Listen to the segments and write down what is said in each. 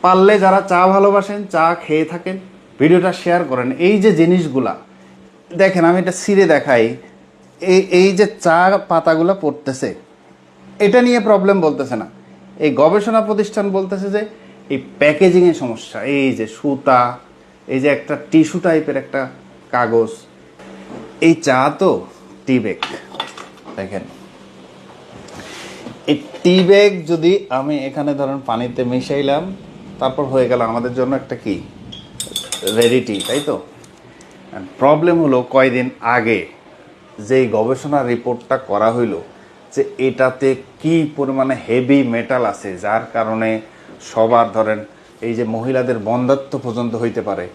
পারলে যারা চা ভালোবাসেন, চা খেয়ে থাকেন, ভিডিওটা শেয়ার করেন। এই যে জিনিসগুলা দেখেন, আমি এটা ছিঁড়ে দেখাই। এই যে চা পাতাগুলো পড়তেছে, এটা নিয়ে প্রবলেম বলতেছে না। এই গবেষণা প্রতিষ্ঠান বলতেছে যে এই প্যাকেজিংয়ের সমস্যা। এই যে সুতা, এই যে একটা টিস্যু টাইপের একটা কাগজ, এই চা তো টি ব্যাগ। দেখেন, এই টি ব্যাগ যদি আমি এখানে ধরেন পানিতে মিশাইলাম, তারপর হয়ে গেল আমাদের জন্য একটা কি রেডি টি, তাই তো? প্রবলেম হলো কয়দিন আগে যেই গবেষণা রিপোর্টটা করা হইল যে এটাতে কি পরিমাণে হেভি মেটাল আছে, যার কারণে সবার ধরেন এই যে মহিলাদের বন্ধ্যাত্ব পর্যন্ত হইতে পারে।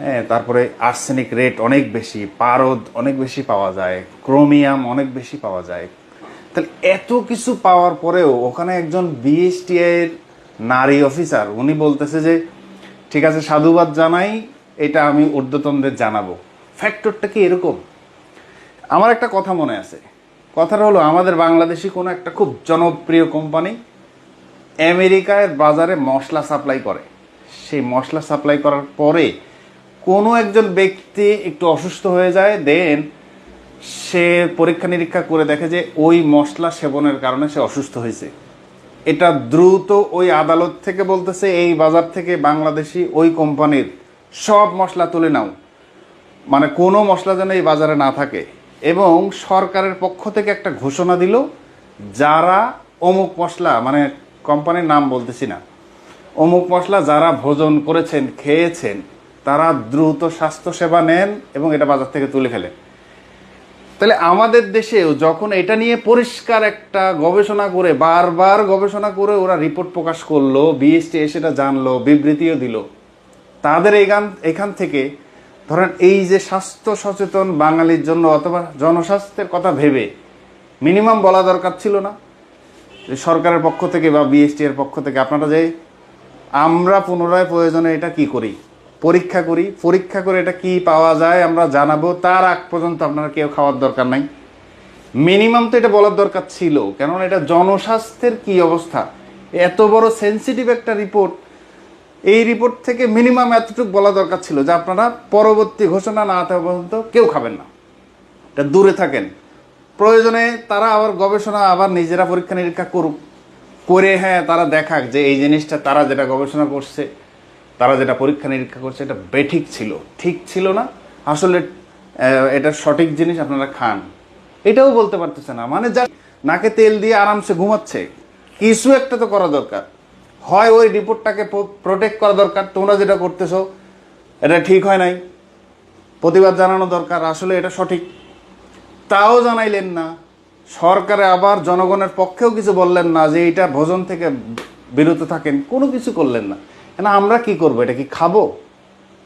হ্যাঁ, তারপরে আর্সেনিক রেট অনেক বেশি, পারদ অনেক বেশি পাওয়া যায়, ক্রোমিয়াম অনেক বেশি পাওয়া যায়। তাহলে এত কিছু পাওয়ার পরেও ওখানে একজন বিএসটিআইয়ের নারী অফিসার উনি বলতেছে যে ঠিক আছে, সাধুবাদ জানাই, এটা আমি ঊর্ধ্বতনদের জানাবো। ফ্যাক্টরটা কি এরকম? আমার একটা কথা মনে আছে। কথাটা হলো, আমাদের বাংলাদেশি কোনো একটা খুব জনপ্রিয় কোম্পানি আমেরিকার বাজারে মশলা সাপ্লাই করে। সেই মশলা সাপ্লাই করার পরে কোনো একজন ব্যক্তি একটু অসুস্থ হয়ে যায়, দেন সে পরীক্ষা নিরীক্ষা করে দেখে যে ওই মশলা সেবনের কারণে সে অসুস্থ হয়েছে। এটা দ্রুত ওই আদালত থেকে বলতেছে এই বাজার থেকে বাংলাদেশি ওই কোম্পানির সব মশলা তুলে নাও, মানে কোনো মশলা যেন এই বাজারে না থাকে। এবং সরকারের পক্ষ থেকে একটা ঘোষণা দিল, যারা অমুক মশলা, মানে কোম্পানির নাম বলতেছি না, অমুক মশলা যারা ভোজন করেছেন, খেয়েছেন, তারা দ্রুত স্বাস্থ্যসেবা নেন এবং এটা বাজার থেকে তুলে ফেলেন। তাহলে আমাদের দেশেও যখন এটা নিয়ে পরিষ্কার একটা গবেষণা করে, বারবার গবেষণা করে ওরা রিপোর্ট প্রকাশ করলো, বিএসটি সেটা জানলো, বিবৃতিও দিল, তাদের এখান থেকে ধরেন এই যে স্বাস্থ্য সচেতন বাঙালির জন্য অথবা জনস্বাস্থ্যের কথা ভেবে মিনিমাম বলা দরকার ছিল না যে সরকারের পক্ষ থেকে বা বিএসটি এর পক্ষ থেকে আপনারা যে আমরা পুনরায় প্রয়োজনে এটা কি করি, পরীক্ষা করি, পরীক্ষা করে এটা কি পাওয়া যায় আমরা জানাবো, তার আগ পর্যন্ত আপনারা কেউ খাওয়ার দরকার নাই। মিনিমাম তো এটা বলার দরকার ছিল, কেননা এটা জনস্বাস্থ্যের কি অবস্থা, এত বড় সেন্সিটিভ একটা রিপোর্ট। এই রিপোর্ট থেকে মিনিমাম এতটুকু বলা দরকার ছিল যে আপনারা পরবর্তী ঘোষণা না থাকা পর্যন্ত কেউ খাবেন না, এটা দূরে থাকেন। প্রয়োজনে তারা আবার গবেষণা আবার নিজেরা পরীক্ষা নিরীক্ষা করুক, করে হ্যাঁ তারা দেখাক যে এই জিনিসটা তারা যেটা গবেষণা করছে, তারা যেটা পরীক্ষা নিরীক্ষা করছে এটা বেঠিক ছিল, ঠিক ছিল না, আসলে এটা সঠিক জিনিস, আপনারা খান। এটাও বলতে পারতেছে না, মানে যা নাকে তেল দিয়ে আরামসে ঘুমাচ্ছে। কিছু একটা তো করা দরকার, হয় ওই রিপোর্টটাকে প্রোটেক্ট করা দরকার, তোমরা যেটা করতেছো এটা ঠিক হয় নাই, প্রতিবাদ জানানো দরকার, আসলে এটা সঠিক, তাও জানাইলেন না। সরকারে আবার জনগণের পক্ষেও কিছু বললেন না যে এটা ভোজন থেকে বিরত থাকেন, কোনো কিছু করলেন না। না আমরা কি করবো, এটা কি খাবো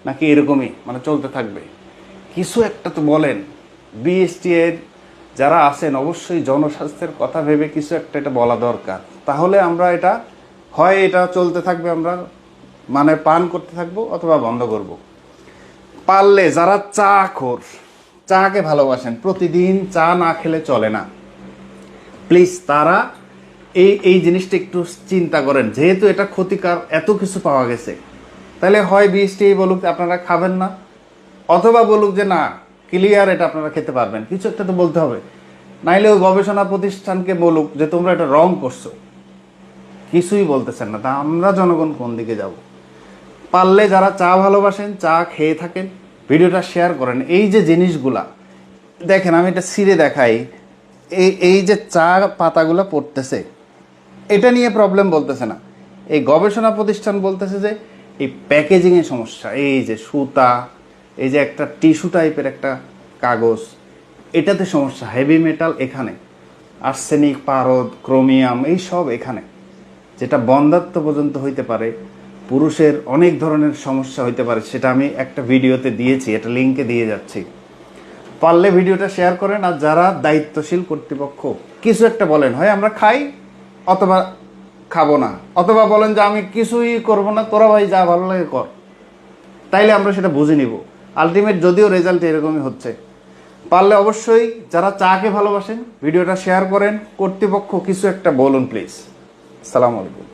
নাকি এরকমই মানে চলতে থাকবে? কিছু একটা তো বলেন। বিএসটি এর যারা আছেন অবশ্যই জনস্বাস্থ্যের কথা ভেবে কিছু একটা এটা বলা দরকার, তাহলে আমরা এটা হয় এটা চলতে থাকবে, আমরা মানে পান করতে থাকবো, অথবা বন্ধ করব। পারলে যারা চা খোর, চাকে ভালোবাসেন, প্রতিদিন চা না খেলে চলে না, প্লিজ তারা এই জিনিসটা একটু চিন্তা করেন। যেহেতু এটা ক্ষতিকর, এত কিছু পাওয়া গেছে, তাহলে হয় বিএসটি বলুক আপনারা খাবেন না, অথবা বলুক যে না ক্লিয়ার এটা আপনারা খেতে পারবেন, কিছু একটা তো বলতে হবে। নাইলে ওই গবেষণা প্রতিষ্ঠানকে বলুক যে তোমরা এটা রং করছো, কিছুই বলতেছেন না, তা আমরা জনগণ কোন দিকে যাব? পারলে যারা চা ভালোবাসেন, চা খেয়ে থাকেন, ভিডিওটা শেয়ার করেন। এই যে জিনিসগুলা দেখেন, আমি এটা ছিঁড়ে দেখাই। এই যে চা পাতাগুলো পড়তেছে, এটা নিয়ে প্রবলেম বলতেছে না। এই গবেষণা প্রতিষ্ঠান বলতেছে যে এই প্যাকেজিংয়ের সমস্যা। এই যে সুতা, এই যে একটা টিস্যু টাইপের একটা কাগজ, এটাতে সমস্যা, হেভি মেটাল এখানে, আর্সেনিক, পারদ, ক্রোমিয়াম, এই সব এখানে, যেটা বন্ধ্যাত্ব পর্যন্ত হইতে পারে, পুরুষের অনেক ধরনের সমস্যা হইতে পারে। সেটা আমি একটা ভিডিওতে দিয়েছি, এটা লিঙ্কে দিয়ে যাচ্ছি, পারলে ভিডিওটা শেয়ার করেন। আর যারা দায়িত্বশীল কর্তৃপক্ষ কিছু একটা বলেন, হয় আমরা খাই অথবা খাবো না, অথবা বলেন যে আমি কিছুই করবো না, তোরা ভাই যা ভালো লাগে কর, তাইলে আমরা সেটা বুঝে নিব। আলটিমেট যদিও রেজাল্ট এরকমই হচ্ছে। পারলে অবশ্যই যারা চাকে ভালোবাসেন ভিডিওটা শেয়ার করেন, কর্তৃপক্ষ কিছু একটা বলুন প্লিজ। আসসালামু আলাইকুম।